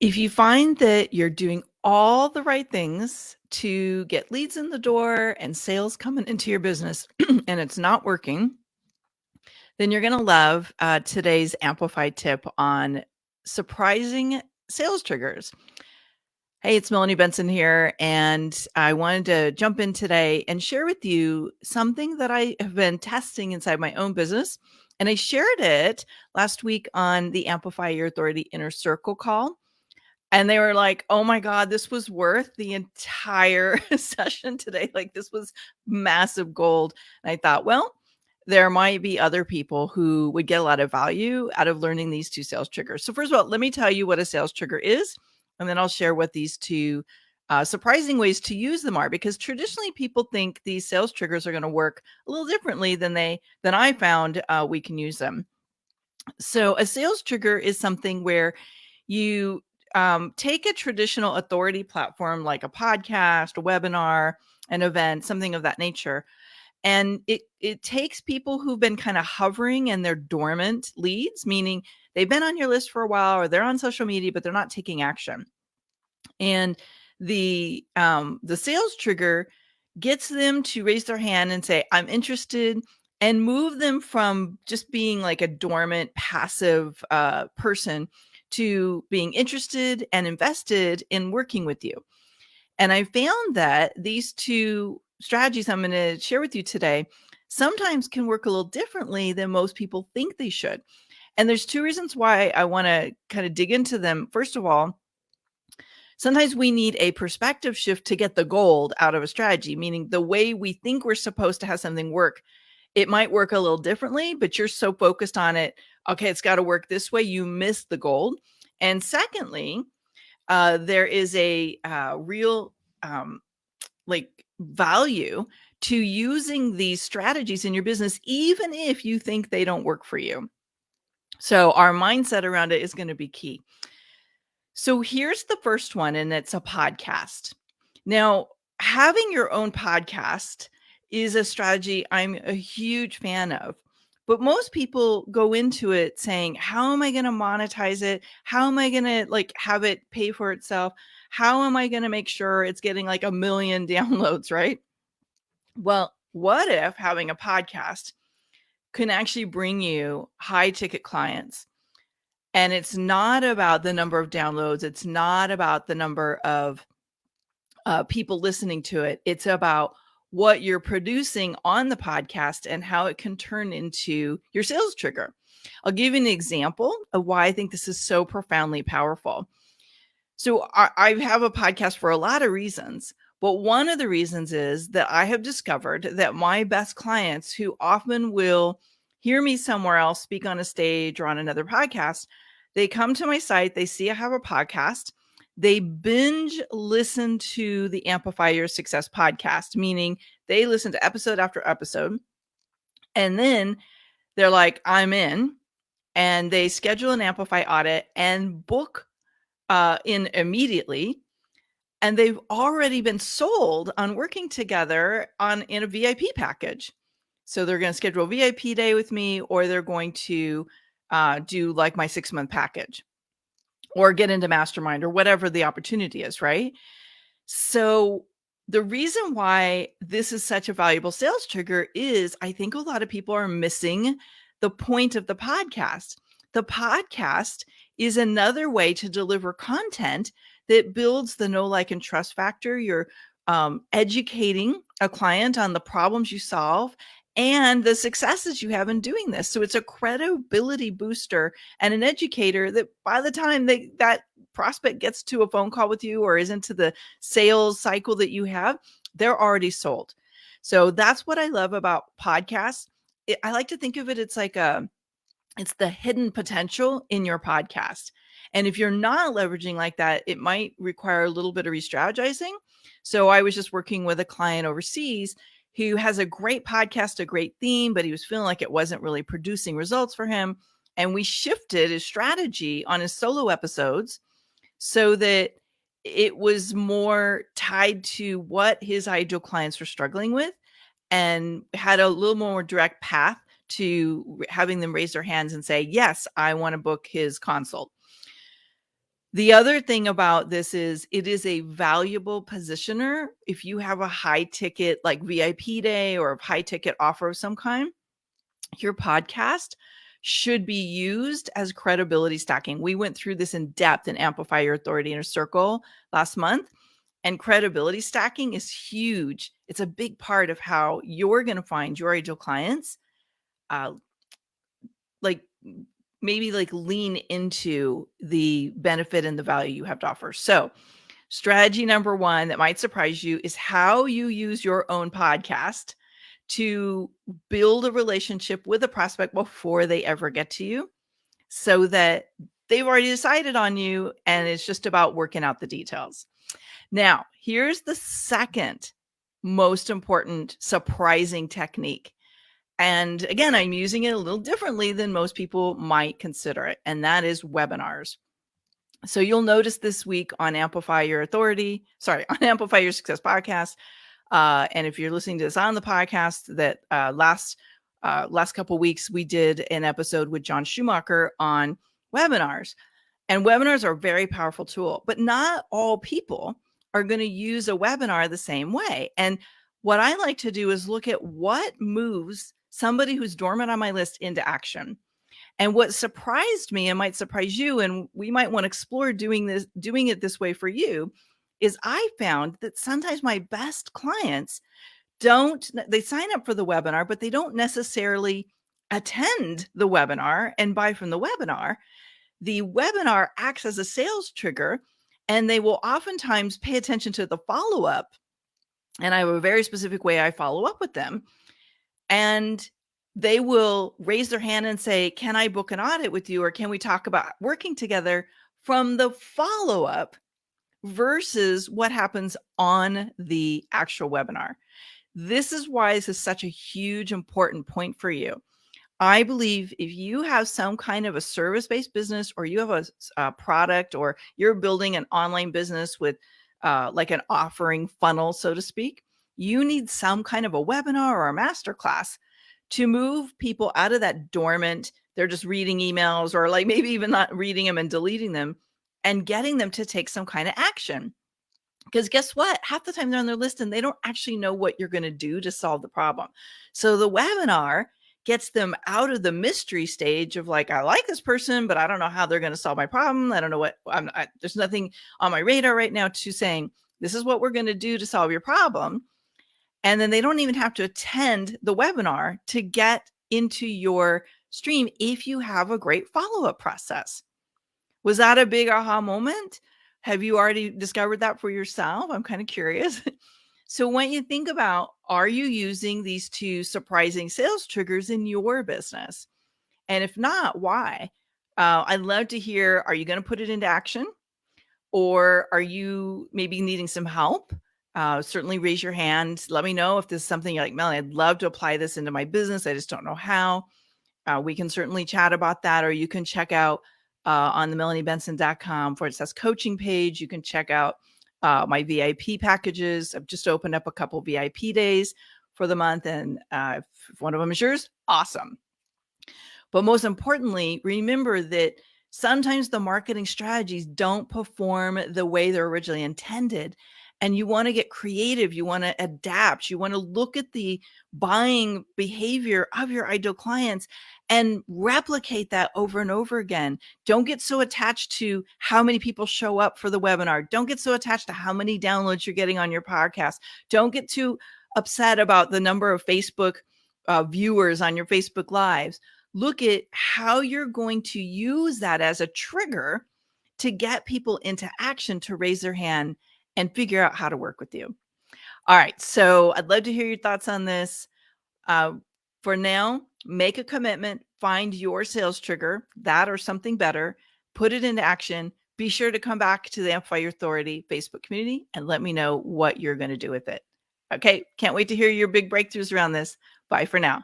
If you find that you're doing all the right things to get leads in the door and sales coming into your business and it's not working, then you're going to love today's Amplify tip on surprising sales triggers. Hey, it's Melanie Benson here, and I wanted to jump in today and share with you something that I have been testing inside my own business. And I shared it last week on the Amplify Your Authority Inner Circle call. And they were like, "Oh my god, this was worth the entire session today. Like, this was massive gold." And I thought, well, there might be other people who would get a lot of value out of learning these 2 sales triggers. So first of all, let me tell you what a sales trigger is, and then I'll share what these 2 surprising ways to use them are, because traditionally people think these sales triggers are gonna work a little differently than I found, we can use them. So a sales trigger is something where you take a traditional authority platform like a podcast, a webinar, an event, something of that nature, and it takes people who've been kind of hovering and they're dormant leads, meaning they've been on your list for a while or they're on social media, but they're not taking action. And the sales trigger gets them to raise their hand and say, "I'm interested," and move them from just being like a dormant, passive person to being interested and invested in working with you. And I found that these 2 strategies I'm going to share with you today sometimes can work a little differently than most people think they should. And there's 2 reasons why I want to kind of dig into them. First of all, sometimes we need a perspective shift to get the gold out of a strategy, meaning the way we think we're supposed to have something work, it might work a little differently, but you're so focused on it. Okay, it's got to work this way. You miss the gold. And secondly, there is a real like value to using these strategies in your business, even if you think they don't work for you. So our mindset around it is going to be key. So here's the first one, and it's a podcast. Now, having your own podcast is a strategy I'm a huge fan of. But most people go into it saying, "How am I going to monetize it? How am I going to like have it pay for itself? How am I going to make sure it's getting like a million downloads?" Right? Well, what if having a podcast can actually bring you high ticket clients? And it's not about the number of downloads. It's not about the number of people listening to it. It's about what you're producing on the podcast and how it can turn into your sales trigger. I'll give you an example of why I think this is so profoundly powerful. So I have a podcast for a lot of reasons, but one of the reasons is that I have discovered that my best clients, who often will hear me somewhere else speak on a stage or on another podcast, they come to my site, they see I have a podcast, they binge listen to the Amplify Your Success podcast, meaning they listen to episode after episode, and then they're like, "I'm in," and they schedule an Amplify audit and book in immediately, and they've already been sold on working together on in a VIP package. So they're going to schedule a VIP day with me, or they're going to do like my 6-month package, or get into mastermind, or whatever the opportunity is, right? So the reason why this is such a valuable sales trigger is I think a lot of people are missing the point of the podcast. The podcast is another way to deliver content that builds the know, like, and trust factor. You're educating a client on the problems you solve and the successes you have in doing this. So it's a credibility booster and an educator that by the time that prospect gets to a phone call with you or is into the sales cycle that you have, they're already sold. So that's what I love about podcasts. I like to think of it, it's the hidden potential in your podcast. And if you're not leveraging like that, it might require a little bit of re-strategizing. So I was just working with a client overseas who has a great podcast, a great theme, but he was feeling like it wasn't really producing results for him. And we shifted his strategy on his solo episodes so that it was more tied to what his ideal clients were struggling with, and had a little more direct path to having them raise their hands and say, "Yes, I want to book his consult." The other thing about this is it is a valuable positioner. If you have a high ticket, like VIP day or a high ticket offer of some kind, your podcast should be used as credibility stacking. We went through this in depth in Amplify Your Authority Inner Circle last month, and credibility stacking is huge. It's a big part of how you're going to find your ideal clients, like maybe like lean into the benefit and the value you have to offer. So, strategy number one that might surprise you is how you use your own podcast to build a relationship with a prospect before they ever get to you, so that they've already decided on you and it's just about working out the details. Now, here's the second most important surprising technique. And again, I'm using it a little differently than most people might consider it, and that is webinars. So you'll notice this week on Amplify Your Success podcast. And if you're listening to this on the podcast, that last couple weeks we did an episode with John Schumacher on webinars. And webinars are a very powerful tool, but not all people are going to use a webinar the same way. And what I like to do is look at what moves somebody who's dormant on my list into action. And what surprised me and might surprise you, and we might want to explore doing it this way for you, is I found that sometimes my best clients they sign up for the webinar, but they don't necessarily attend the webinar and buy from the webinar. The webinar acts as a sales trigger, and they will oftentimes pay attention to the follow-up. And I have a very specific way I follow up with them. And they will raise their hand and say, can I book an audit with you? Or can we talk about working together from the follow-up versus what happens on the actual webinar? This is why this is such a huge, important point for you. I believe if you have some kind of a service-based business, or you have a product, or you're building an online business with like an offering funnel, so to speak, you need some kind of a webinar or a masterclass to move people out of that dormant, they're just reading emails, or like maybe even not reading them and deleting them, and getting them to take some kind of action. Because guess what? Half the time they're on their list and they don't actually know what you're going to do to solve the problem. So the webinar gets them out of the mystery stage of like, I like this person, but I don't know how they're going to solve my problem. I don't know there's nothing on my radar right now, to saying, this is what we're going to do to solve your problem. And then they don't even have to attend the webinar to get into your stream if you have a great follow-up process. Was that a big aha moment? Have you already discovered that for yourself? I'm kind of curious. So when you think about, are you using these two surprising sales triggers in your business? And if not, why? I'd love to hear, are you going to put it into action? Or are you maybe needing some help? Certainly raise your hand. Let me know if this is something you're like, Melanie, I'd love to apply this into my business. I just don't know how. We can certainly chat about that, or you can check out on the melaniebenson.com/coaching page. You can check out my VIP packages. I've just opened up a couple VIP days for the month, and if one of them is yours, awesome. But most importantly, remember that sometimes the marketing strategies don't perform the way they're originally intended. And you want to get creative. You want to adapt. You want to look at the buying behavior of your ideal clients and replicate that over and over again. Don't get so attached to how many people show up for the webinar. Don't get so attached to how many downloads you're getting on your podcast. Don't get too upset about the number of Facebook viewers on your Facebook Lives. Look at how you're going to use that as a trigger to get people into action, to raise their hand and figure out how to work with you. All right. So I'd love to hear your thoughts on this. For now, make a commitment, find your sales trigger, that or something better, put it into action. Be sure to come back to the Amplify Your Authority Facebook community and let me know what you're going to do with it. Okay. Can't wait to hear your big breakthroughs around this. Bye for now.